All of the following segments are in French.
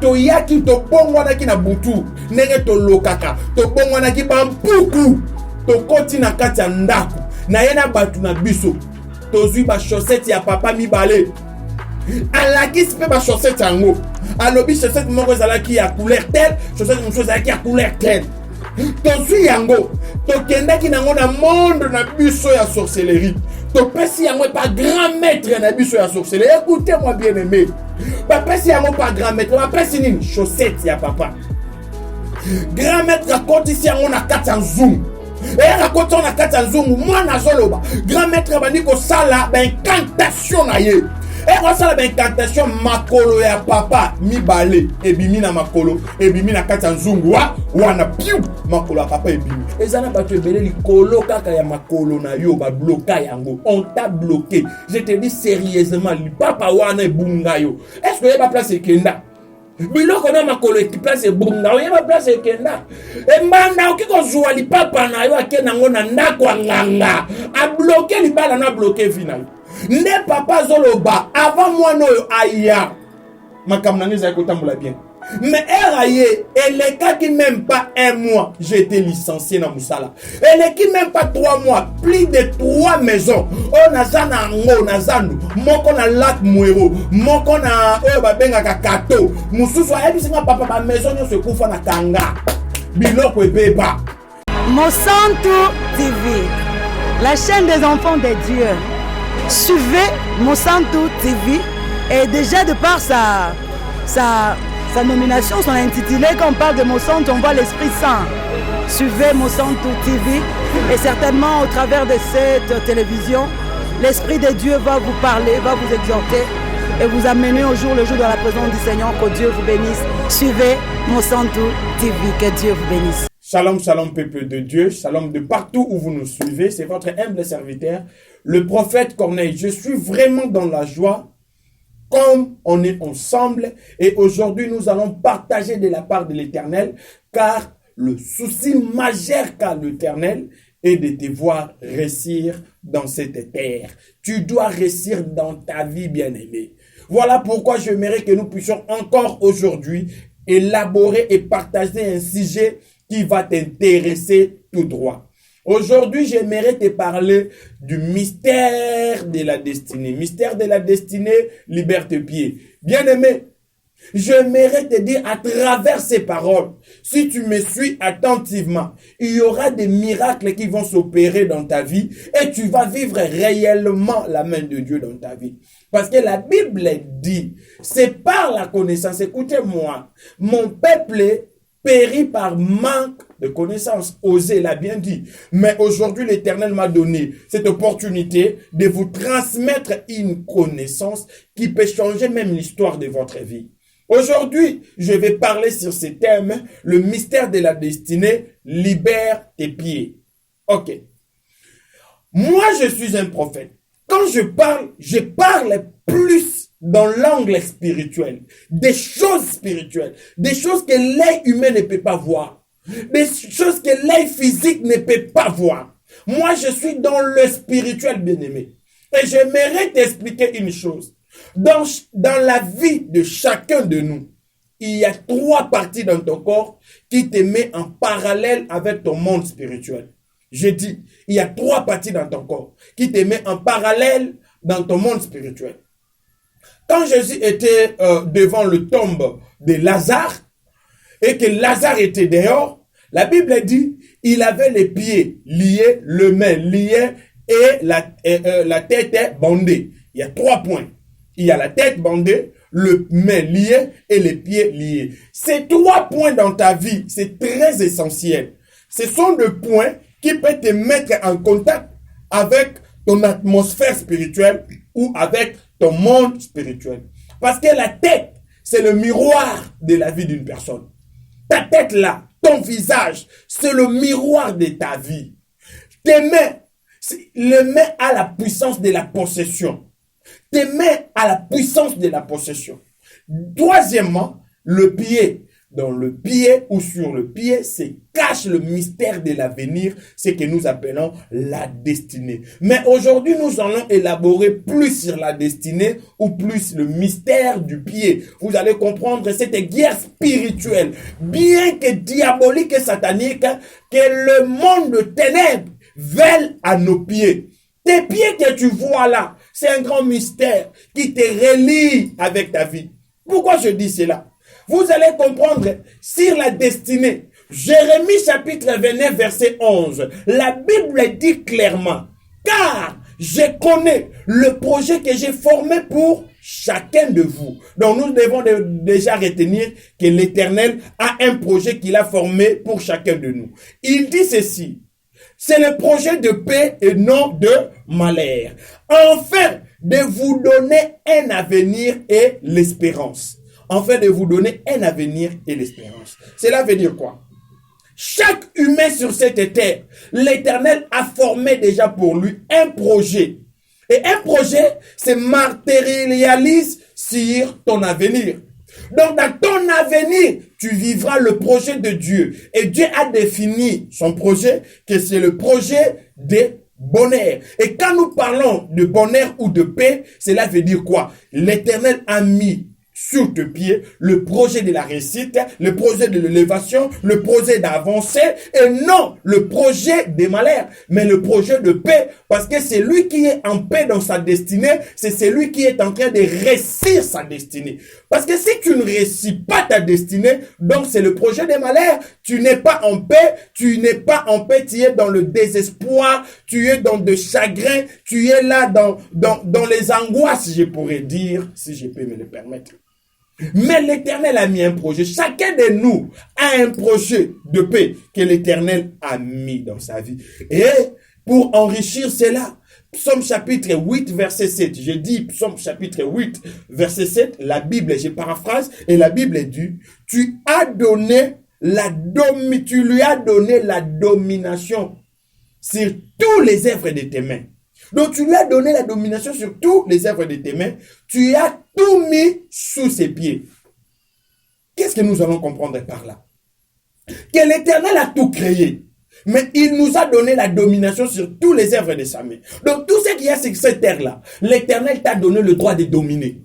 toyaki tobongwanaki na butu ndenge tolokaka tobongwanaki bampuku tokoti na kati ya ndako na ye na bato na biso tozwi bachaussette ya papa mibale alakisi mpe bachaussette yango alobi chaussette moko ezalaki ya couleur telle chaussette mosusu ezalaki ya couleur telle tozwi yango tokendaki nango na monde na biso ya sorcellerie topesi yango pa grand maître na biso ya sorcellerie. Écoutez-moi bien aimé, bapesi yango pa grand maître, bapesi nini chaussette ya papa. Grand maître akotisi yango na kati ya nzungu akotisi na kati ya nzungu mwana azoloba grand maître bandi kosala incantation na ye kosala incantation makolo ya papa mibale ebimi na makolo ebimi na kati ya nzungu wana piu makolo ya papa ebimi ezana bato ebele likolo kaka ya makolo na yo babloka yango on t'a bloqué. Je te dis sérieusement papa wana ebunga yo est-ce que yeba place ekenda biloko na makolo place ebunga yeba place ekenda mbanda okiko zuwa lipapa na yo akena ngo na ndako nganga a bloqué libala na bloqué vina nde papa zoloba avant mwana oyo aya makambo na neza kotambola bien mais eraye elekaki même pas un mois j'étais licencié na musala eleki même pas 3 mois plus de 3 maisons o nazana ngo nazandu moko na lac Mwero moko na oyo babengaka kato mususu ayebisinga papa ba maison nyonso ekufa na kanga biloko ebeba. Monsanto TV, la chaîne des enfants de Dieu. Suivez Monsanto TV et déjà de par sa nomination, son intitulé, quand on parle de Monsanto, on voit l'Esprit Saint. Suivez Monsanto TV et certainement au travers de cette télévision, l'Esprit de Dieu va vous parler, va vous exhorter et vous amener au jour le jour dans la présence du Seigneur. Que Dieu vous bénisse. Suivez Monsanto TV. Que Dieu vous bénisse. Shalom, shalom, peuple de Dieu. Shalom de partout où vous nous suivez. C'est votre humble serviteur, le prophète Corneille. Je suis vraiment dans la joie, comme on est ensemble. Et aujourd'hui, nous allons partager de la part de l'Éternel, car le souci majeur qu'a l'Éternel est de te voir réussir dans cette terre. Tu dois réussir dans ta vie, bien-aimé. Voilà pourquoi j'aimerais que nous puissions encore aujourd'hui élaborer et partager un sujet qui va t'intéresser tout droit. Aujourd'hui, j'aimerais te parler du mystère de la destinée. Mystère de la destinée, libère tes pieds. Bien-aimé, j'aimerais te dire à travers ces paroles, si tu me suis attentivement, il y aura des miracles qui vont s'opérer dans ta vie et tu vas vivre réellement la main de Dieu dans ta vie. Parce que la Bible dit, c'est par la connaissance. Écoutez-moi, mon peuple périt par manque de connaissance. Osée l'a bien dit. Mais aujourd'hui, l'Éternel m'a donné cette opportunité de vous transmettre une connaissance qui peut changer même l'histoire de votre vie. Aujourd'hui, je vais parler sur ce thème, le mystère de la destinée, libère tes pieds. Ok. Moi, je suis un prophète. Quand je parle plus dans l'angle spirituel, des choses spirituelles, des choses que l'œil humain ne peut pas voir, des choses que l'œil physique ne peut pas voir. Moi, je suis dans le spirituel, bien-aimé. Et j'aimerais t'expliquer une chose. Dans la vie de chacun de nous, il y a 3 parties dans ton corps qui te met en parallèle avec ton monde spirituel. Je dis, il y a 3 parties dans ton corps qui te met en parallèle dans ton monde spirituel. Quand Jésus était devant le tombe de Lazare et que Lazare était dehors, la Bible dit, il avait les pieds liés, les mains liées et la tête bandée. Il y a 3 points. Il y a la tête bandée, le main lié et les pieds liés. Ces 3 points dans ta vie, c'est très essentiel. Ce sont des points qui peuvent te mettre en contact avec ton atmosphère spirituelle ou avec ton monde spirituel. Parce que la tête, c'est le miroir de la vie d'une personne. Ta tête là, ton visage, c'est le miroir de ta vie. Tes mains, les mains à la puissance de la possession. Tes mains à la puissance de la possession. Troisièmement, le pied. dans le pied ou sur le pied se cache le mystère de l'avenir, ce que nous appelons la destinée. Mais aujourd'hui, nous allons élaborer plus sur la destinée ou plus le mystère du pied. Vous allez comprendre cette guerre spirituelle, bien que diabolique et satanique, que le monde de ténèbres veulent à nos pieds. Tes pieds que tu vois là, c'est un grand mystère qui te relie avec ta vie. Pourquoi je dis cela? Vous allez comprendre sur la destinée. Jérémie chapitre 29 verset 11. La Bible dit clairement, car je connais le projet que j'ai formé pour chacun de vous. Donc nous devons déjà retenir que l'Éternel a un projet qu'il a formé pour chacun de nous. Il dit ceci, c'est le projet de paix et non de malheur, afin de vous donner un avenir et l'espérance. Afin de vous donner un avenir et l'espérance. Cela veut dire quoi? Chaque humain sur cette terre, l'Éternel a formé déjà pour lui un projet. Et un projet se matérialise sur ton avenir. Donc dans ton avenir, tu vivras le projet de Dieu. Et Dieu a défini son projet, que c'est le projet de bonheur. Et quand nous parlons de bonheur ou de paix, cela veut dire quoi? L'Éternel a mis sur tes pieds le projet de la réussite, le projet de l'élévation, le projet d'avancer, et non le projet des malheurs, mais le projet de paix, parce que c'est lui qui est en paix dans sa destinée, c'est celui qui est en train de réussir sa destinée. Parce que si tu ne réussis pas ta destinée, donc c'est le projet des malheurs, tu n'es pas en paix, tu es dans le désespoir, tu es dans le chagrin, tu es là dans les angoisses, je pourrais dire, si je peux me le permettre. Mais l'Éternel a mis un projet. Chacun de nous a un projet de paix que l'Éternel a mis dans sa vie. Et pour enrichir cela, Psaume chapitre 8, verset 7. Je dis Psaume chapitre 8, verset 7. La Bible, je paraphrase, et la Bible dit, tu lui as donné la domination sur tous les œuvres de tes mains. Donc tu lui as donné la domination sur tous les œuvres de tes mains. Tu as tout mis sous ses pieds. Qu'est-ce que nous allons comprendre par là? Que l'Éternel a tout créé. Mais il nous a donné la domination sur tous les œuvres de sa main. Donc tout ce qu'il y a sur cette terre-là, l'Éternel t'a donné le droit de dominer.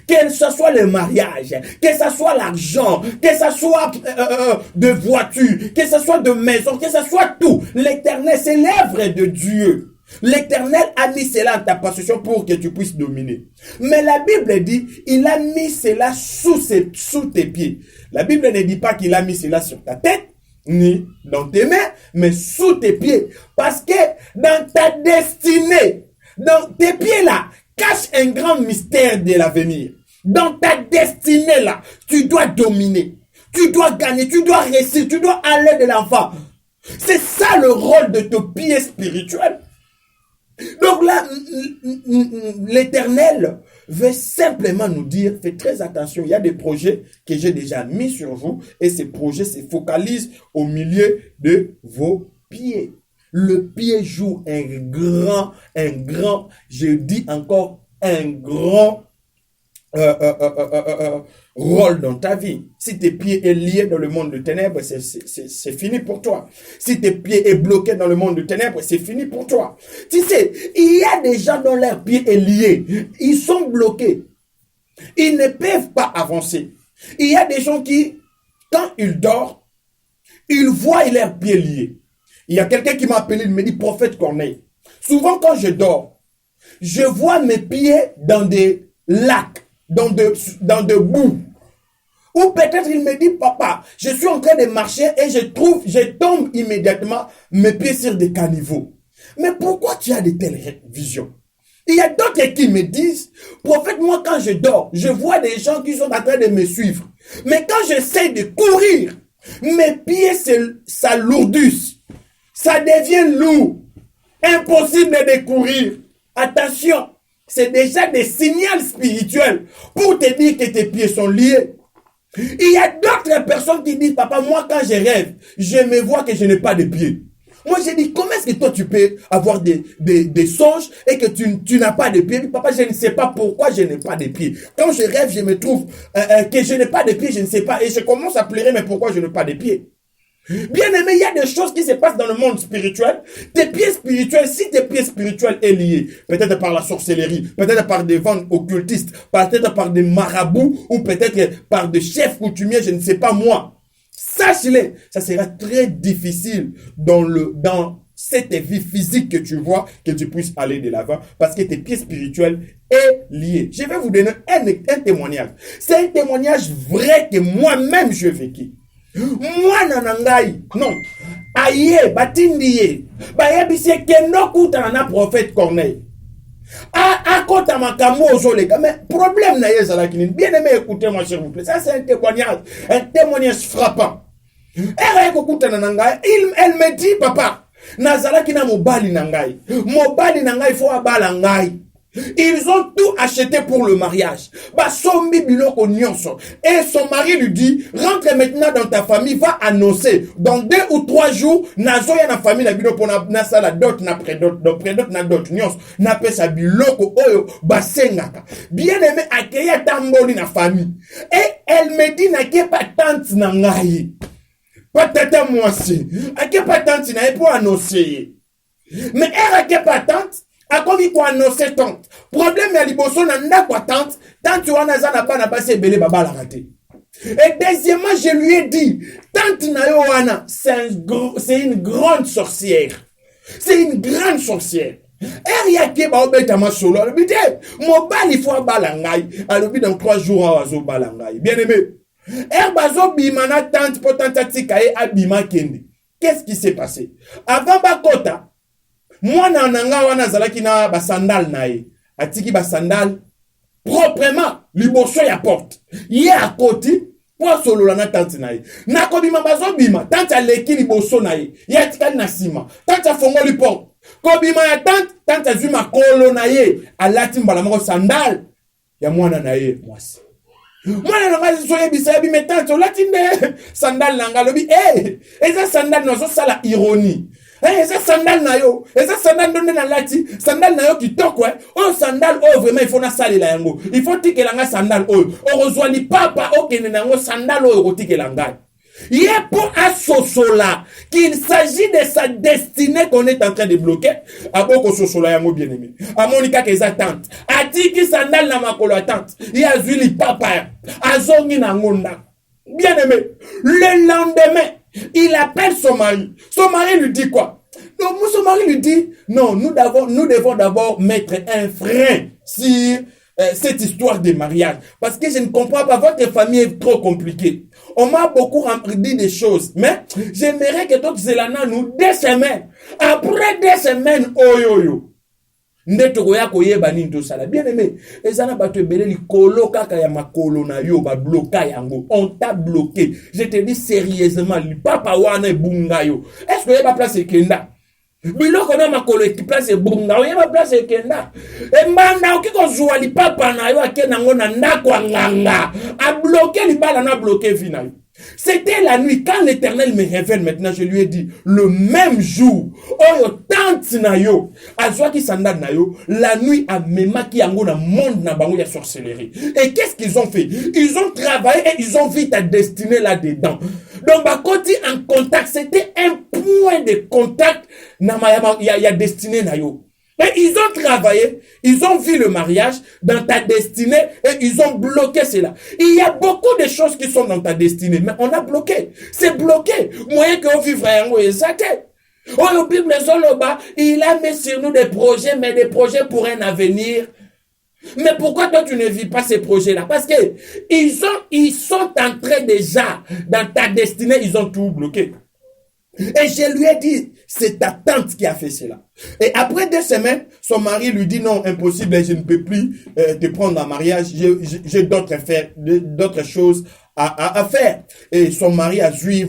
Que ce soit le mariage, que ce soit l'argent, que ce soit de voitures, que ce soit de maisons, que ce soit tout. L'Éternel, c'est l'œuvre de Dieu. L'Éternel a mis cela en ta possession pour que tu puisses dominer. Mais la Bible dit, il a mis cela sous tes pieds. La Bible ne dit pas qu'il a mis cela sur ta tête, ni dans tes mains, mais sous tes pieds. Parce que dans ta destinée, dans tes pieds là, cache un grand mystère de l'avenir. Dans ta destinée là, tu dois dominer. Tu dois gagner, tu dois réussir, tu dois aller de l'avant. C'est ça le rôle de ton pied spirituel. Donc là, l'Éternel veut simplement nous dire, faites très attention, il y a des projets que j'ai déjà mis sur vous et ces projets se focalisent au milieu de vos pieds. Le pied joue un grand, je dis encore, un grand rôle dans ta vie. Si tes pieds est lié dans le monde de ténèbres, c'est fini pour toi. Si tes pieds est bloqué dans le monde de ténèbres, c'est fini pour toi. Tu sais, il y a des gens dont leurs pieds est lié. Ils sont bloqués. Ils ne peuvent pas avancer. Il y a des gens qui, quand ils dorment, ils voient leurs pieds liés. Il y a quelqu'un qui m'a appelé, il me dit, prophète Corneille. Souvent quand je dors, je vois mes pieds dans des lacs, dans de boue. Ou peut-être il me dit, papa, je suis en train de marcher et je tombe immédiatement mes pieds sur des caniveaux. Mais pourquoi tu as de telles visions? Il y a d'autres qui me disent, prophète, moi quand je dors, je vois des gens qui sont en train de me suivre. Mais quand j'essaie de courir, mes pieds s'alourdissent. Ça devient lourd. Impossible de courir. Attention, c'est déjà des signaux spirituels pour te dire que tes pieds sont liés. Il y a d'autres personnes qui disent, papa, moi quand je rêve, je me vois que je n'ai pas de pieds. Moi, j'ai dit, comment est-ce que toi, tu peux avoir des songes et que tu n'as pas de pieds? Papa, je ne sais pas pourquoi je n'ai pas de pieds. Quand je rêve, je me trouve que je n'ai pas de pieds, je ne sais pas. Et je commence à pleurer, mais pourquoi je n'ai pas de pieds? Bien aimé, il y a des choses qui se passent dans le monde spirituel. Tes pieds spirituels, si tes pieds spirituels est lié, peut-être par la sorcellerie, peut-être par des vents occultistes, peut-être par des marabouts, ou peut-être par des chefs coutumiers, je ne sais pas moi. Sache-le, ça sera très difficile dans cette vie physique que tu vois, que tu puisses aller de l'avant, parce que tes pieds spirituels est lié. Je vais vous donner un témoignage. C'est un témoignage vrai que moi-même je vécu. Moi nanangai non aye batindiye bayebisi kendo kuta na prophète Corneille a kota makambo ozolega mais problème na yeza lakini bien aimé écoutez-moi s'il vous plaît, ça c'est un témoignage frappant. Elle me dit papa nazalaki na mobali nangai faut abala ngai. Ils ont tout acheté pour le mariage. Et son mari lui dit, rentre maintenant dans ta famille, va annoncer. Dans 2 ou 3 jours, nazoya na famille na bilo pona na sala dot na predot na dot nyos na pesa biloko oyo basengaka. Bien aimé akeya tamboli na famille. Et elle me dit na ke pas tante na ngai. Pas tata moi si. Ake pas tante na pour annoncer. Mais elle ake pas tante. A komi ko annoncer tante. Problème ya liboso na ndako tante wana za na bana basi belé baba la raté. Et deuxièmement, je lui ai dit, tante na yo wana, c'est une grande sorcière. C'est une grande sorcière. Eriake ba obeta ma solo. Le bide, mo bali faut balangai. Alors dans 3 jours azo balangai. Bien aimé. Bazo bimana tante potente tikae abima kende. Qu'est-ce qui s'est passé? Avant bakota moi nananga wana zalaki na ba sandal nae atiki ba sandal proprement liboso ya porte ye à côté pour solo la na tante nae na ko bima bazo bima tante aleki liboso nae ye atikali na sima tante fongo li porte ko bima ya tante azuma kolo nae alati mbala moko sandal ya mwana nae mwasi mwana nanga soye bisa bi metante olati nde sandal nanga lobi eza sandal no so sala ironie. Eza sandal na yo, eza sandal donne na lati, sandal na yo kitoko sandal vraiment il faut na salela yango. Il faut tikela nga sandal orozwani papa okene nango sandal rotikela ngai. Yé pour asosola qu'il s'agit de sa destinée qu'on est en train de bloquer. Aboko sosola yango bien aimé. Amonika keza tante. Atiki sandal na makolo tante. Ya zwili papa. Azongi na ngonda. Bien aimé. Le lendemain, il appelle son mari. Son mari lui dit quoi? Donc, son mari lui dit, non, nous devons d'abord mettre un frein sur cette histoire de mariage. Parce que je ne comprends pas, votre famille est trop compliquée. On m'a beaucoup dit des choses, mais j'aimerais que toi, Zélana, nous, 2 semaines, après 2 semaines, bien aimé, ezana bato ebele likolo kaka ya makolo na yo ba bloka yango, on t'a bloqué. Je te dis sérieusement, papa wana bunga yo. Est-ce que yeba place kenda? Biloko na makolo ki place bunga, yeba place kenda. E manda okiko zuwa li papa na yo akena ngo na ndako nganga. A bloqué li bala na bloqué vina yo. C'était la nuit, quand l'Éternel me révèle maintenant, je lui ai dit, le même jour, tante na yo, azwa ki sandal na yo, la nuit a mema ki yango na monde na bango ya sorcellerie. Et qu'est-ce qu'ils ont fait? Ils ont travaillé et ils ont vu ta destinée là-dedans. Donc, bakoti en contact, c'était un point de contact na ya destinée na yo. Et ils ont travaillé, ils ont vu le mariage dans ta destinée et ils ont bloqué cela. Il y a beaucoup de choses qui sont dans ta destinée, mais on a bloqué. C'est bloqué. Moyen qu'on vive vraiment exact. Oh, le Bible il a mis sur nous des projets, mais des projets pour un avenir. Mais pourquoi toi tu ne vis pas ces projets-là? Parce que ils sont entrés déjà dans ta destinée, ils ont tout bloqué. Et je lui ai dit, c'est ta tante qui a fait cela. Et après 2 semaines, son mari lui dit, non, impossible, je ne peux plus te prendre en mariage, j'ai d'autres choses à faire. Et son mari a suivi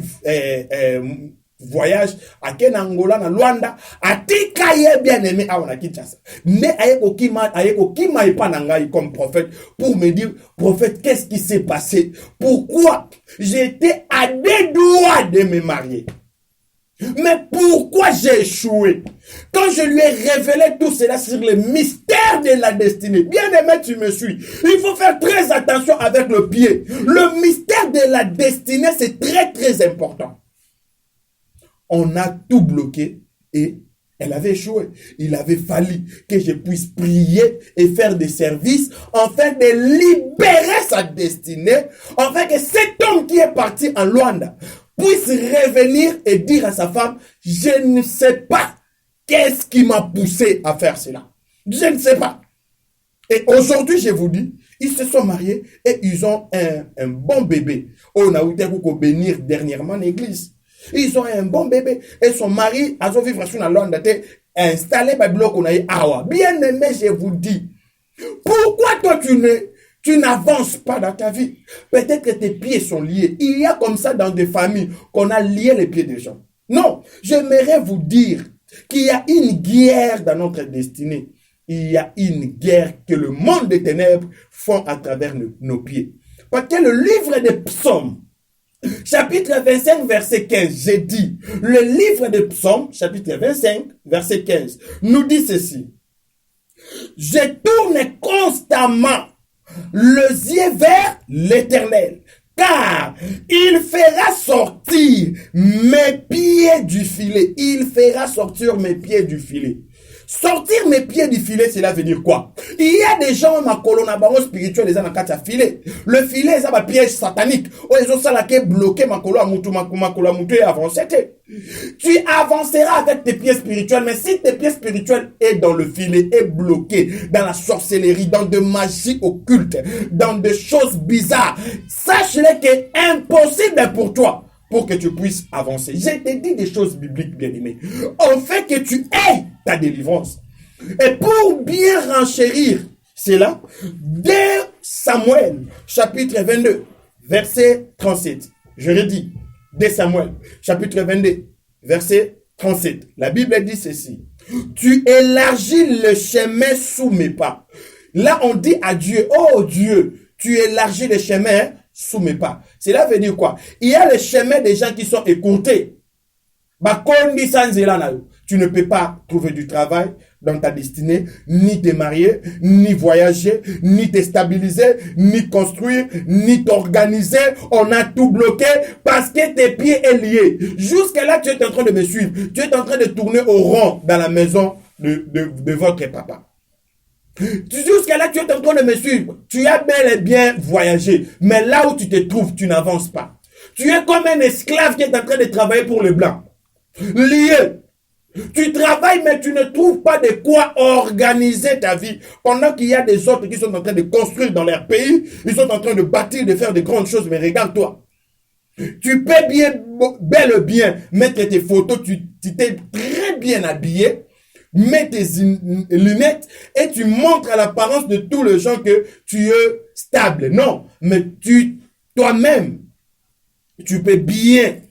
voyage à Kenangola, na Luanda, à Tikaye bien aimé, à Kinshasa. Mais ayeko kima et pas nangai comme prophète pour me dire, prophète, qu'est-ce qui s'est passé? Pourquoi j'étais à 2 doigts de me marier? Mais pourquoi j'ai échoué? Quand je lui ai révélé tout cela sur le mystère de la destinée. Bien aimé, tu me suis. Il faut faire très attention avec le pied. Le mystère de la destinée, c'est très très important. On a tout bloqué et elle avait échoué. Il avait fallu que je puisse prier et faire des services afin de libérer sa destinée, afin que cet homme qui est parti en Luanda puisse revenir et dire à sa femme, je ne sais pas qu'est-ce qui m'a poussé à faire cela. Je ne sais pas. Et aujourd'hui, je vous dis, ils se sont mariés et ils ont un bon bébé. On a eu pour bénir dernièrement l'église. Ils ont un bon bébé. Et son mari a son vivre sur la lande installé par bloc on a eu awa. Bien aimé, je vous dis, pourquoi toi tu n'avances pas dans ta vie? Peut-être que tes pieds sont liés. Il y a comme ça dans des familles qu'on a lié les pieds des gens. Non, j'aimerais vous dire qu'il y a une guerre dans notre destinée. Il y a une guerre que le monde des ténèbres font à travers nos pieds. Parce que le livre des psaumes, chapitre 25, verset 15, j'ai dit, le livre des psaumes, chapitre 25, verset 15, nous dit ceci. Je tourne constamment les yeux vers l'Éternel, car il fera sortir mes pieds du filet. Il fera sortir mes pieds du filet. Sortir mes pieds du filet, cela veut dire quoi? Il y a des gens, ma colonne spirituelle, les gens dans le filet. Le filet, c'est un piège satanique. Oh, ils ont ça là qui est bloqué, ma colonne et avancé. Tu avanceras avec tes pieds spirituels, mais si tes pieds spirituels est dans le filet, est bloqué dans la sorcellerie, dans de magie occulte, dans des choses bizarres, sache-le que c'est impossible pour toi pour que tu puisses avancer. Je t'ai dit des choses bibliques, bien-aimées. En fait que tu aies ta délivrance. Et pour bien renchérir cela, dès Samuel, chapitre 22, verset 37, je redis, dès Samuel, chapitre 22, verset 37, la Bible dit ceci. Tu élargis le chemin sous mes pas. Là, on dit à Dieu, oh Dieu, tu élargis le chemin sous mes pas. Cela veut dire quoi? Il y a le chemin des gens qui sont écourtés. Tu ne peux pas trouver du travail dans ta destinée, ni te marier, ni voyager, ni te stabiliser, ni construire, ni t'organiser. On a tout bloqué parce que tes pieds sont liés. Jusqu'à là, tu es en train de me suivre. Tu es en train de tourner au rond dans la maison de votre papa. Jusqu'à là, tu es en train de me suivre. Tu as bel et bien voyagé. Mais là où tu te trouves, tu n'avances pas. Tu es comme un esclave qui est en train de travailler pour les Blancs. Lié. Tu travailles, mais tu ne trouves pas de quoi organiser ta vie. Pendant qu'il y a des autres qui sont en train de construire dans leur pays, ils sont en train de bâtir, de faire de grandes choses. Mais regarde-toi. Tu peux bel et bien mettre tes photos. Tu t'es très bien habillé. Mets tes lunettes et tu montres à l'apparence de tous les gens que tu es stable. Non, mais toi-même, tu peux bien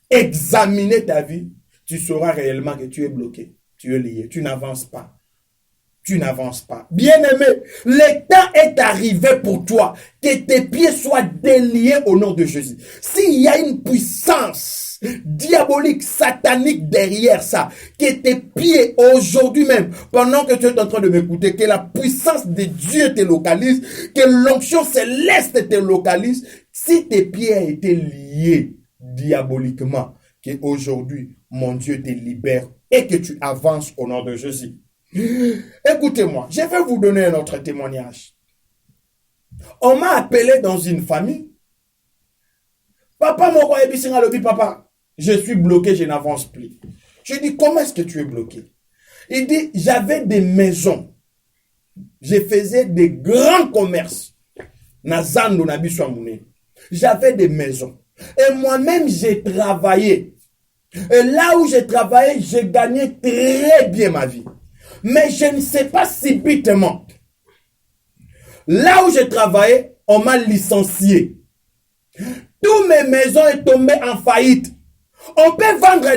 examiner ta vie. Tu sauras réellement que tu es bloqué, tu es lié, tu n'avances pas. Tu n'avances pas. Bien-aimé, le temps est arrivé pour toi que tes pieds soient déliés au nom de Jésus. S'il y a une puissance diabolique, satanique derrière ça, que tes pieds aujourd'hui même, pendant que tu es en train de m'écouter, que la puissance de Dieu te localise, que l'onction céleste te localise, si tes pieds ont été liés diaboliquement, qu'aujourd'hui, mon Dieu te libère et que tu avances au nom de Jésus. Écoutez-moi, je vais vous donner un autre témoignage. On m'a appelé dans une famille. Papa, papa, je suis bloqué, je n'avance plus. Je dis, comment est-ce que tu es bloqué? Il dit, j'avais des maisons. Je faisais des grands commerces. J'avais des maisons. Et moi-même, j'ai travaillé. Et là où j'ai travaillé, j'ai gagné très bien ma vie. Mais je ne sais pas subitement. Là où j'ai travaillé, on m'a licencié. Toutes mes maisons sont tombées en faillite. On peut vendre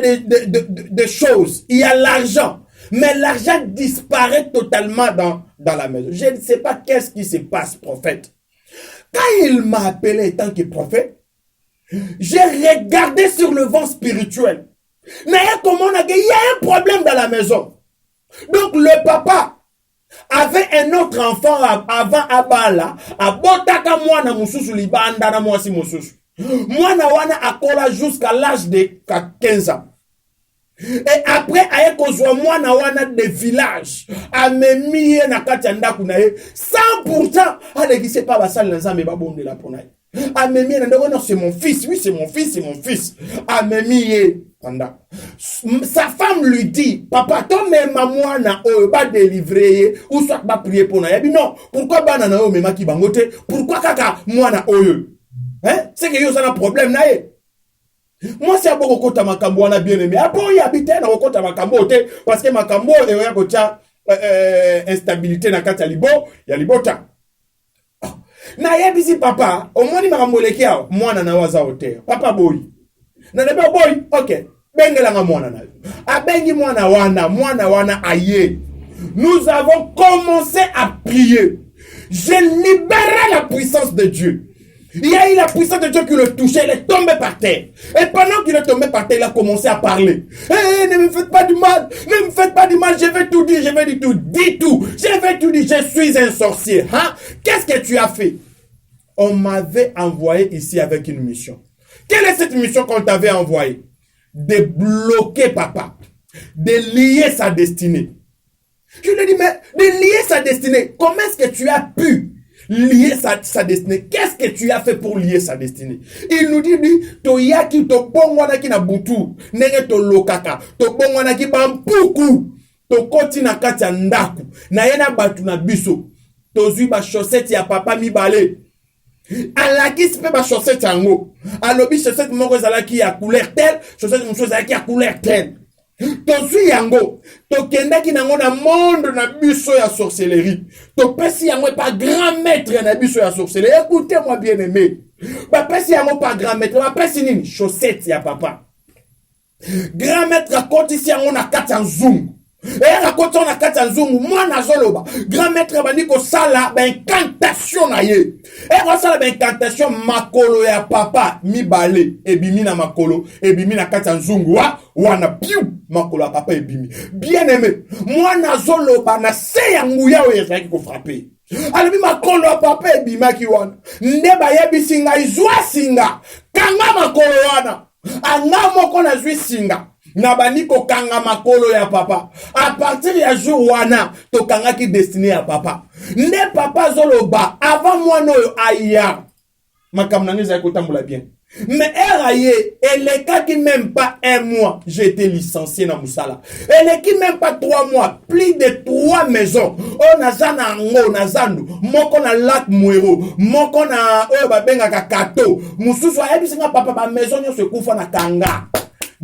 des choses. Il y a l'argent. Mais l'argent disparaît totalement dans la maison. Je ne sais pas qu'est-ce qui se passe, prophète. Quand il m'a appelé en tant que prophète, j'ai regardé sur le vent spirituel. Il y a un problème dans la maison. Donc le papa avait un autre enfant avant Abala, abotaka mwana mususu libanda na mwasi mususu. Mwana wana akola jusqu'à l'âge de 15 ans. Et après aye kozwa mwana wana de village, amemiye na kati ya ndaku na ye, 100% alekise pa basali na nzambe babonde la pona ye. Amemiye na ndako, non, c'est mon fils, oui, c'est mon fils, c'est mon fils. Amemiye panda. Sa femme lui dit, papa, ton même mwana ba délivrer ou soit ba prier pour na. Non, pourquoi ba na mema ki bangote? Pourquoi kaka mwana oyo? Hein? C'est que yo ça un problème na ye. Moi c'est beaucoup kota makambo wana bien aimé. Après il habite na kota makambo te parce que makambo e ya kota instabilité na kati ya libo, ya libota. Na yebisi papa, omoni makambo leki ya mwana na waza hotel. Papa boy. Na lebe boy, OK. Bengela nga mwana na. Abengi mwana wana aye. Nous avons commencé à prier. J'ai libéré la puissance de Dieu. Il y a eu la puissance de Dieu qui le touchait, il est tombé par terre. Et pendant qu'il est tombé par terre, il a commencé à parler. Hey, ne me faites pas du mal, ne me faites pas du mal, je vais tout dire, je vais dire tout, dis tout. Je vais tout dire, je suis un sorcier. Hein? Qu'est-ce que tu as fait? On m'avait envoyé ici avec une mission. Quelle est cette mission qu'on t'avait envoyée? De bloquer papa, de lier sa destinée. Je lui ai dit, mais de lier sa destinée, comment est-ce que tu as pu lier sa destinée? Qu'est-ce que tu as fait pour lier sa destinée? Il nous dit, toyaki to bongwana ki na butu, nenge to lokaka, to bongwana ki bampuku, to koti na kati ya ndaku, na yena batu na biso, to zui ba chaussette ya papa mibale. Alaki sipe ba chaussette yango. Alobi chaussette moko ezalaki ya couleur telle, chaussette moko ezalaki ya couleur telle. To zui yango, to kendaki nango na monde na biso ya sorcellerie. To pesi yango pas grand maître na biso ya sorcellerie. Écoutez-moi bien aimé. Ba pesi yango pas grand maître, ba pesi nini? Chaussette ya papa. Grand maître akoti si yango na kati ya nzungu. Et raconte on a kata nzungu mwana zoloba grand maître bandi ko sala ba incantation na ye et ko sala ba incantation makolo ya papa mibale ebimi na makolo ebimi na kata nzungu wana piu makolo ya papa ebimi bien aimé mwana zoloba na se ya nguya o yezaki ko frapper alobi makolo ya papa ebimaki wana ndeba yebisi ngai zwa singa kanga makolo wana anga moko na zwi singa na bani ko kanga makolo ya papa à partir ya jour wana to kanga ki destiné ya papa ne papa zoloba avant moi no aya makamna ngeza ko tambola bien mais eraye elle qui même pas un mois j'ai été licencié na musala elle qui même pas 3 mois plus de 3 maisons on a zana ngo na zandu moko na lac Mwero moko na oyo babenga ka kato mususu ayebisinga papa ba maison nyo se kufa na kanga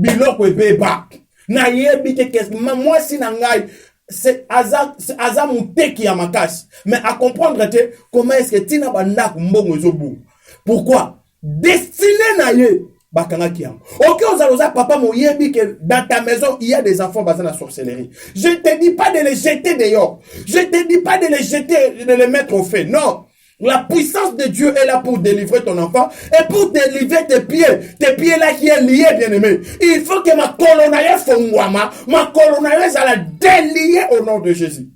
biloko ebeba na yebi te qu'est-ce moi si na ngai c'est aza muteki ya makasi mais à comprendre te comment est-ce que tina banda mbongo ezobu pourquoi destiné na ye bakanga kiam OK oza papa mo yebi que dans ta maison il y a des enfants basés dans la sorcellerie je te dis pas de les jeter dehors je te dis pas de les jeter de les mettre au feu non. La puissance de Dieu est là pour délivrer ton enfant et pour délivrer tes pieds là qui est lié, bien aimé. Il faut que ma colonnaire fongwama, ma colonnaire ça la délier au nom de Jésus.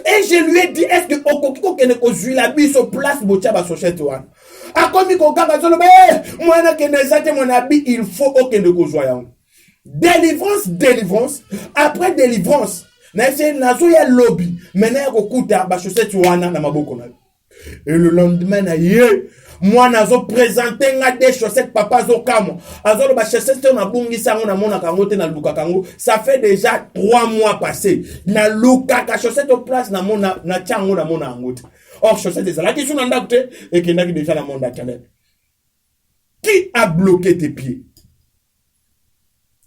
Et je lui ai dit, est-ce que okokiko kene ko zui la biso place botia ba sochette wana. Akomi ko ganga zolo be, moi na kene zate mon habit, il faut okende ko zoya. Délivrance, après délivrance, na ese na zo ya lobby, maintenant ko kuta ba chaussette wana na maboko na. Et le lendemain, moi, nazo présenté des chaussettes papa zokamo. Azolo ba chaussettes na bungi sango na mona kangote na luka kango. Ça fait déjà 3 mois passés. Na luka ka chaussette au place na mona na chango na mona angote. Or chaussettes c'est la question na ndakute et qui n'a déjà la monde atteint. Qui a bloqué tes pieds?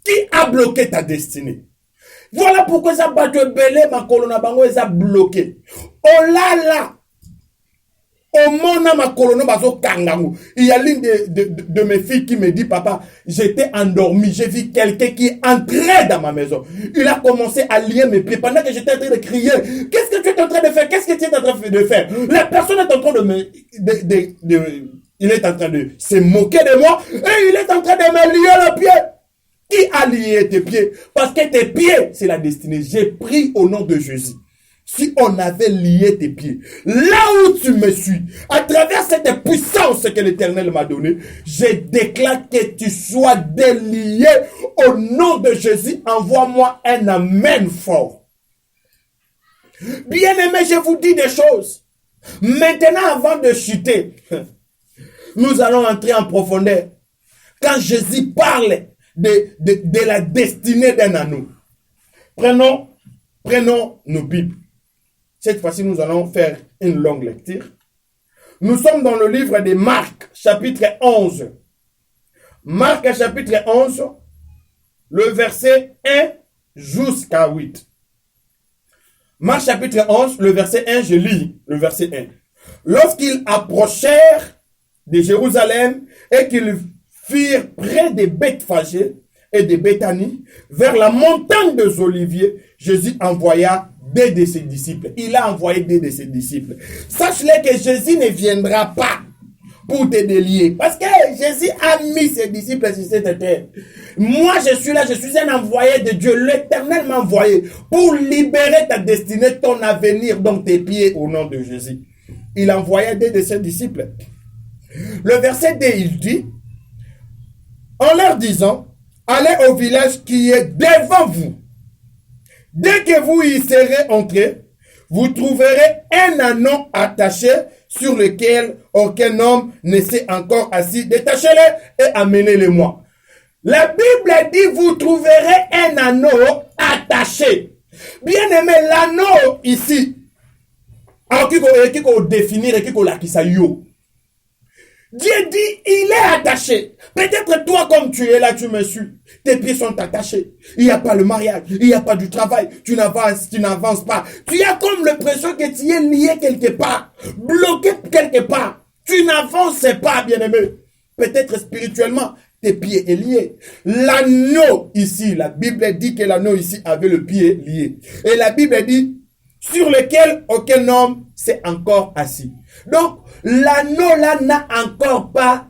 Qui a bloqué ta destinée? Voilà pourquoi ça bat te belé ma colonna bango est bloqué. Oh là là. Au moment ma colonne bazo kangango. Il y a l'une de mes filles qui me dit papa, j'étais endormi, j'ai vu quelqu'un qui entrait dans ma maison. Il a commencé à lier mes pieds pendant que j'étais en train de crier. Qu'est-ce que tu es en train de faire? Qu'est-ce que tu es en train de faire? La personne est en train il est en train de se moquer de moi et il est en train de me lier le pied. Qui a lié tes pieds? Parce que tes pieds, c'est la destinée. J'ai pris au nom de Jésus. Si on avait lié tes pieds, là où tu me suis, à travers cette puissance que l'Éternel m'a donnée, je déclare que tu sois délié au nom de Jésus. Envoie-moi un amen fort. Bien-aimés, je vous dis des choses. Maintenant, avant de chuter, nous allons entrer en profondeur. Quand Jésus parle de la destinée d'un anneau, prenons nos Bibles. Cette fois-ci, nous allons faire une longue lecture. Nous sommes dans le livre de Marc, chapitre 11. Marc, chapitre 11, le verset 1 jusqu'à 8. Marc, chapitre 11, le verset 1, je lis le verset 1. Lorsqu'ils approchèrent de Jérusalem et qu'ils firent près des Bethphagée et de Béthanie, vers la montagne des Oliviers, Jésus envoya deux de ses disciples. Il a envoyé deux de ses disciples. Sache-le que Jésus ne viendra pas pour te délier. Parce que Jésus a mis ses disciples sur cette terre. Moi, je suis là, je suis un envoyé de Dieu. L'Éternel m'a envoyé pour libérer ta destinée, ton avenir, dans tes pieds, au nom de Jésus. Il envoyait deux de ses disciples. Le verset 2, il dit, en leur disant, allez au village qui est devant vous. Dès que vous y serez entrés, vous trouverez un anneau attaché sur lequel aucun homme ne s'est encore assis. Détachez-le et amenez-le-moi. La Bible dit, vous trouverez un anneau attaché. Bien aimé, l'anneau ici, qui qu'on définir et qui qu'on la yo. Dieu dit, il est attaché. Peut-être toi, comme tu es là, tu me suis. Tes pieds sont attachés. Il n'y a pas le mariage. Il n'y a pas du travail. Tu n'avances pas. Tu as comme l'impression que tu es lié quelque part. Bloqué quelque part. Tu n'avances pas, bien-aimé. Peut-être spirituellement, tes pieds sont liés. L'anneau ici, la Bible dit que l'anneau ici avait le pied lié. Et la Bible dit, sur lequel aucun homme s'est encore assis. Donc, l'anneau là n'a encore pas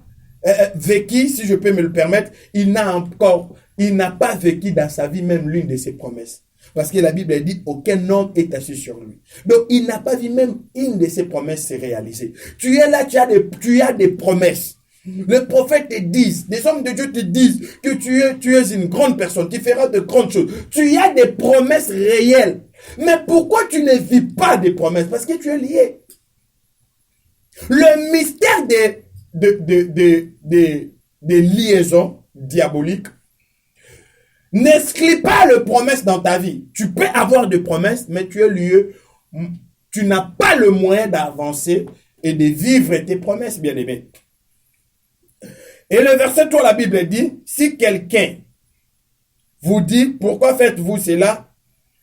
vécu, si je peux me le permettre, il n'a pas vécu dans sa vie même l'une de ses promesses. Parce que la Bible dit, aucun homme est assis sur lui. Donc, il n'a pas vu même une de ses promesses se réaliser. Tu es là, tu as des promesses. Les prophètes te disent, les hommes de Dieu te disent que tu es une grande personne, tu feras de grandes choses. Tu as des promesses réelles. Mais pourquoi tu ne vis pas des promesses? Parce que tu es lié. Le mystère des liaisons diaboliques n'exclut pas les promesses dans ta vie. Tu peux avoir des promesses, mais tu es lié. Tu n'as pas le moyen d'avancer et de vivre tes promesses, bien aimé. Et le verset 3, la Bible dit, si quelqu'un vous dit, pourquoi faites-vous cela?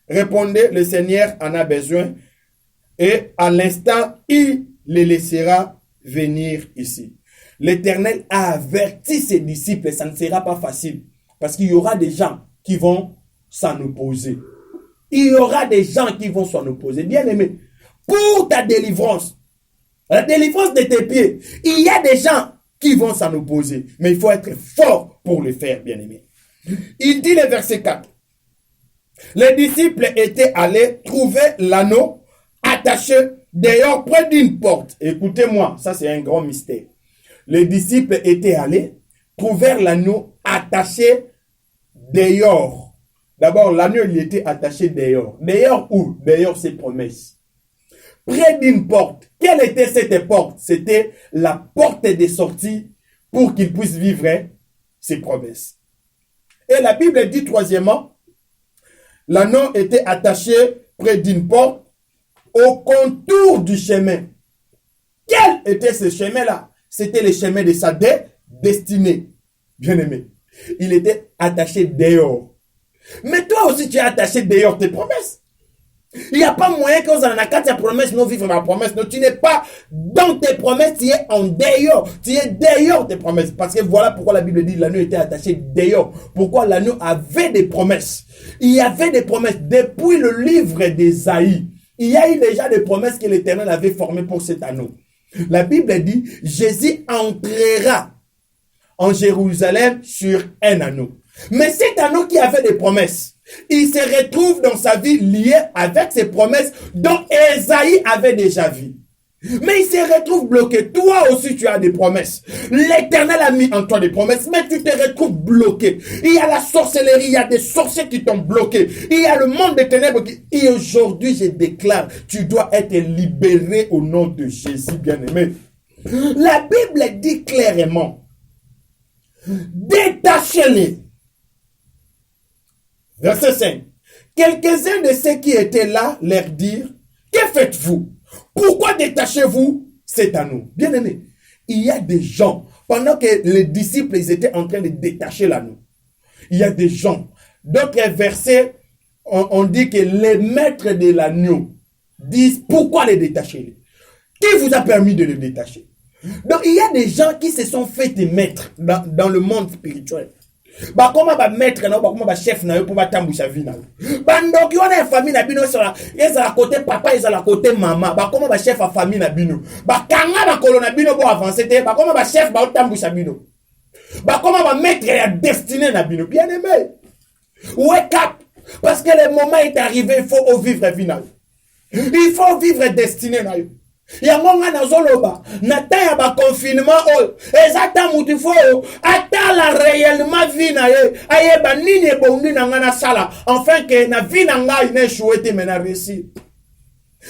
Répondez, le Seigneur en a besoin et à l'instant, il les laissera venir ici. L'Éternel a averti ses disciples, ça ne sera pas facile parce qu'il y aura des gens qui vont s'en opposer. Il y aura des gens qui vont s'en opposer. Bien aimé, pour ta délivrance, la délivrance de tes pieds, il y a des gens qui vont s'en opposer. Mais il faut être fort pour le faire, bien aimé. Il dit le verset 4. Les disciples étaient allés trouver l'anneau attaché dehors près d'une porte. Écoutez-moi, ça c'est un grand mystère. Les disciples étaient allés trouver l'anneau attaché dehors. D'abord, l'anneau il était attaché dehors. Dehors où? Dehors ses promesses. Près d'une porte. Quelle était cette porte? C'était la porte de sortie pour qu'il puisse vivre ses promesses. Et la Bible dit troisièmement, l'anneau était attaché près d'une porte au contour du chemin. Quel était ce chemin-là? C'était le chemin de sa destinée. Bien aimé. Il était attaché dehors. Mais toi aussi, tu es attaché dehors tes promesses. Il n'y a pas moyen que vous en ayez ta promesse, non vivre ma promesse. Non, tu n'es pas dans tes promesses, tu es en dehors. Tu es dehors tes promesses. Parce que voilà pourquoi la Bible dit l'anneau était attaché dehors. Pourquoi l'anneau avait des promesses. Il y avait des promesses. Depuis le livre d'Ésaïe, il y a eu déjà des promesses que l'Éternel avait formées pour cet anneau. La Bible dit, Jésus entrera en Jérusalem sur un anneau. Mais cet anneau qui avait des promesses, il se retrouve dans sa vie lié avec ces promesses dont Ésaïe avait déjà vu. Mais il se retrouve bloqué. Toi aussi, tu as des promesses. L'Éternel a mis en toi des promesses, mais tu te retrouves bloqué. Il y a la sorcellerie, il y a des sorciers qui t'ont bloqué. Il y a le monde des ténèbres qui... Et aujourd'hui, je déclare, tu dois être libéré au nom de Jésus, bien-aimé. La Bible dit clairement, détachez-les. Verset 5. Quelques-uns de ceux qui étaient là leur dirent, que faites-vous? Pourquoi détachez-vous cet anneau? Bien aimé, il y a des gens, pendant que les disciples ils étaient en train de détacher l'anneau, il y a des gens, d'autres versets, on dit que les maîtres de l'anneau disent, pourquoi les détacher? Qui vous a permis de le détacher? Donc il y a des gens qui se sont fait des maîtres dans le monde spirituel. Bah comment ba maître na ba comment ba chef na yo pour ba tambusha vie na yo bando ki wana famille na bino sur la ezala côté papa ezala côté maman ba comment ba chef a famille na bino ba kanga ba kolona bino bo avancer te ba comment ba chef ba tambusha bino ba comment ba maître ya destiné na bino bien aimé wake up parce que le moment est arrivé il faut vivre vie na yo il faut vivre destiné na yo yango nga nazoloba na temps ya ba confinement oyo ezata mutu fo atala réellement vie na ye ayeba nini ebongi na nga na sala enfin que na vie na nga ina échoué te mais na réussir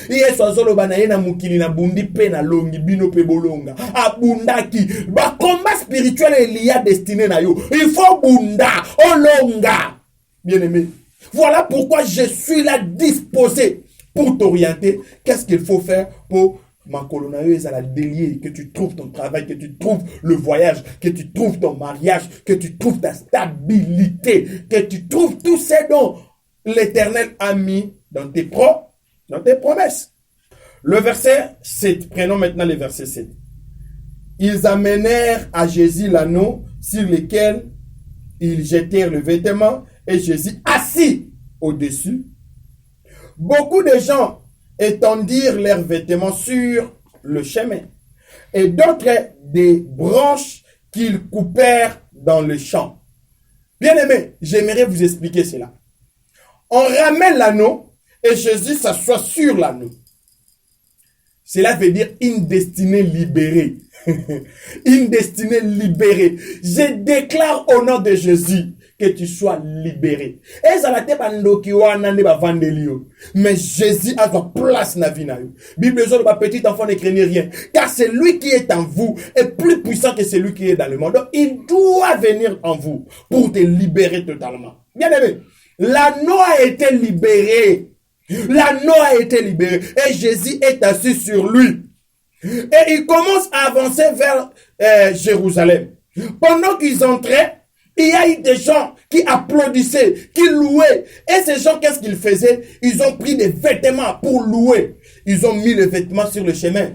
yesu azoloba na ye na mukili na bundi pe na longi bino pe bolonga abundaki ba combat spirituel elia destiné na yo il faut bunda olonga bien aimé. Voilà pourquoi je suis là disposé pour t'orienter. Qu'est-ce qu'il faut faire pour ma colonneuse à la délier, que tu trouves ton travail, que tu trouves le voyage, que tu trouves ton mariage, que tu trouves ta stabilité, que tu trouves tout ce dont l'Éternel a mis dans tes promesses. Le verset 7, prenons maintenant le verset 7. Ils amenèrent à Jésus l'anneau sur lequel ils jetèrent le vêtement et Jésus assis au-dessus. Beaucoup de gens étendirent leurs vêtements sur le chemin et d'autres des branches qu'ils coupèrent dans le champ. Bien aimé, j'aimerais vous expliquer cela. On ramène l'anneau et Jésus s'assoit sur l'anneau. Cela veut dire une destinée libérée. Une destinée libérée. Je déclare au nom de Jésus que tu sois libéré. Mais Jésus a sa place dans la vie. Bible dit que petit enfant ne craignez rien. Car celui qui est en vous est plus puissant que celui qui est dans le monde. Donc il doit venir en vous pour te libérer totalement. Bien aimé, l'anneau a été libéré. L'anneau a été libéré. Et Jésus est assis sur lui. Et il commence à avancer vers Jérusalem. Pendant qu'ils entraient, il y a eu des gens qui applaudissaient, qui louaient. Et ces gens, qu'est-ce qu'ils faisaient? Ils ont pris des vêtements pour louer. Ils ont mis les vêtements sur le chemin.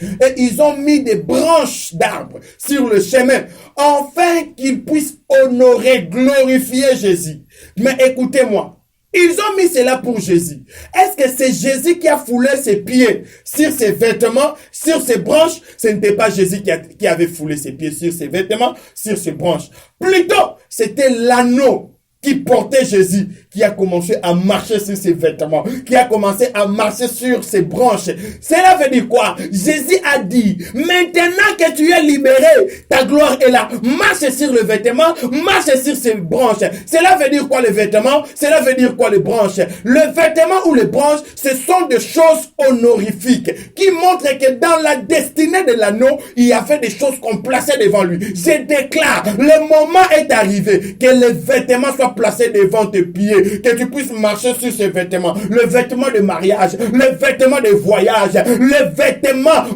Et ils ont mis des branches d'arbres sur le chemin, afin qu'ils puissent honorer, glorifier Jésus. Mais écoutez-moi. Ils ont mis cela pour Jésus. Est-ce que c'est Jésus qui a foulé ses pieds sur ses vêtements, sur ses branches? Ce n'était pas Jésus qui avait foulé ses pieds sur ses vêtements, sur ses branches. Plutôt, c'était l'anneau qui portait Jésus, qui a commencé à marcher sur ses vêtements, qui a commencé à marcher sur ses branches. Cela veut dire quoi? Jésus a dit, maintenant que tu es libéré, ta gloire est là. Marche sur le vêtement, marche sur ses branches. Cela veut dire quoi le vêtement? Cela veut dire quoi les branches? Le vêtement ou les branches, ce sont des choses honorifiques qui montrent que dans la destinée de l'anneau, il y avait des choses qu'on plaçait devant lui. Je déclare, le moment est arrivé que les vêtements soient placés devant tes pieds, que tu puisses marcher sur ces vêtements, le vêtement de mariage, le vêtement de voyage, le vêtement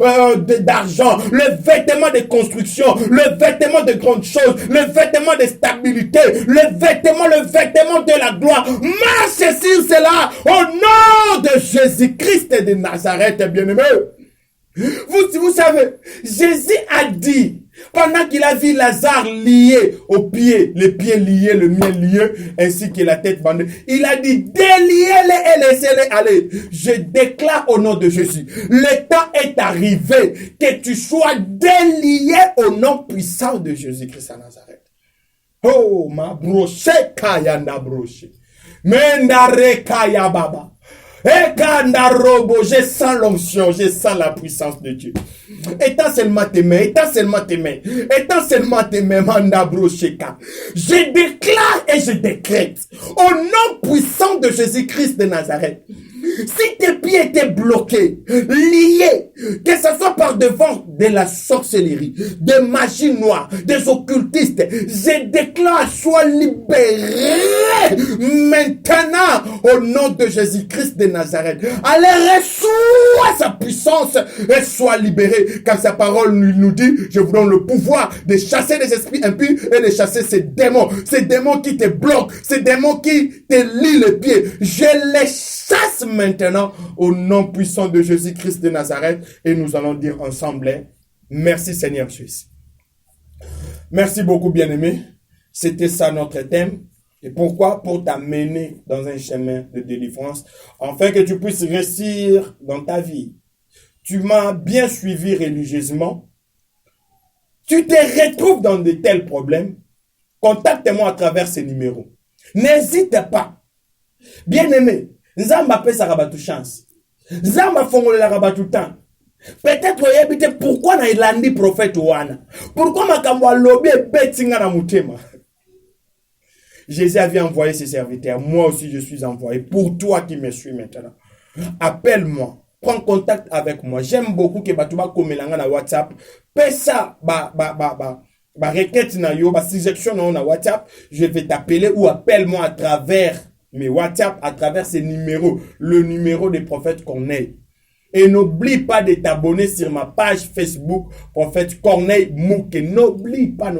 d'argent, le vêtement de construction, le vêtement de grandes choses, le vêtement de stabilité, le vêtement de la gloire. Marche sur cela au nom de Jésus-Christ de Nazareth, bien-aimé. Vous savez, Jésus a dit, pendant qu'il a vu Lazare lié aux pieds, les pieds liés, le mien lié, ainsi que la tête bandée, il a dit, déliez-les et laissez-les aller. Je déclare au nom de Jésus, le temps est arrivé que tu sois délié au nom puissant de Jésus-Christ à Nazareth. Oh, ma broche, kaya nda broche. Mendare kaya baba. Ekanda robo, je sens l'onction, je sens la puissance de Dieu. Étends seulement tes mains, manda brocheka. Je déclare et je décrète, au nom puissant de Jésus-Christ de Nazareth, si tes pieds étaient bloqués, liés, que ce soit par devant de la sorcellerie, de magie noire, des occultistes, je déclare, sois libéré maintenant au nom de Jésus-Christ de Nazareth. Allez, reçois sa puissance et sois libéré, car sa parole nous dit, je vous donne le pouvoir de chasser les esprits impurs et de chasser ces démons qui te bloquent, ces démons qui te lient les pieds. Je les chasse maintenant au nom puissant de Jésus-Christ de Nazareth, et nous allons dire ensemble, merci Seigneur Jésus. Merci beaucoup bien-aimé. C'était ça notre thème. Et pourquoi? Pour t'amener dans un chemin de délivrance, afin que tu puisses réussir dans ta vie. Tu m'as bien suivi religieusement. Tu te retrouves dans de tels problèmes. Contacte-moi à travers ces numéros. N'hésite pas. Bien-aimé, Nzamba peut sa rabattu chance. Nzamba fongole la rabattu temps. Peut-être yebite pourquoi na ilandi prophète wana. Pourquoi makamwa lobby betinga na mutema. Jésus avait envoyé ses serviteurs. Moi aussi je suis envoyé. Pour toi qui me suis maintenant. Appelle-moi. Prends contact avec moi. J'aime beaucoup que batuba komelanga na WhatsApp. Pesa requête na yo, suggestion na WhatsApp. Je vais t'appeler ou appelle-moi à travers mes WhatsApp, à travers ces numéros, le numéro des prophètes Corneille. Et n'oublie pas de t'abonner sur ma page Facebook, prophète Corneille Mouke. N'oublie pas.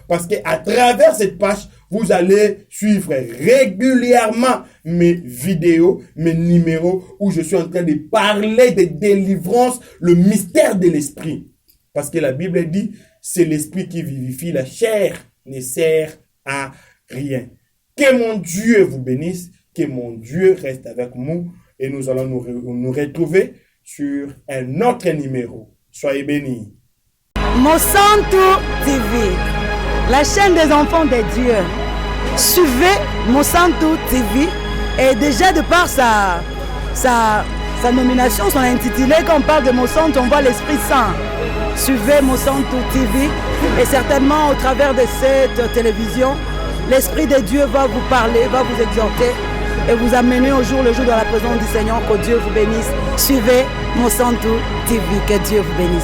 Parce que à travers cette page, vous allez suivre régulièrement mes vidéos, mes numéros, où je suis en train de parler de délivrance, le mystère de l'esprit. Parce que la Bible dit, c'est l'esprit qui vivifie, la chair ne sert à rien. Que mon Dieu vous bénisse, que mon Dieu reste avec nous, et nous allons nous retrouver sur un autre numéro. Soyez bénis. Monsanto TV, la chaîne des enfants de Dieu. Suivez Monsanto TV, et déjà de par sa nomination, son intitulé, quand on parle de Monsanto, on voit l'Esprit Saint. Suivez Monsanto TV, et certainement au travers de cette télévision, l'Esprit de Dieu va vous parler, va vous exhorter et vous amener au jour le jour dans la présence du Seigneur. Que Dieu vous bénisse. Suivez Monsanto TV. Que Dieu vous bénisse.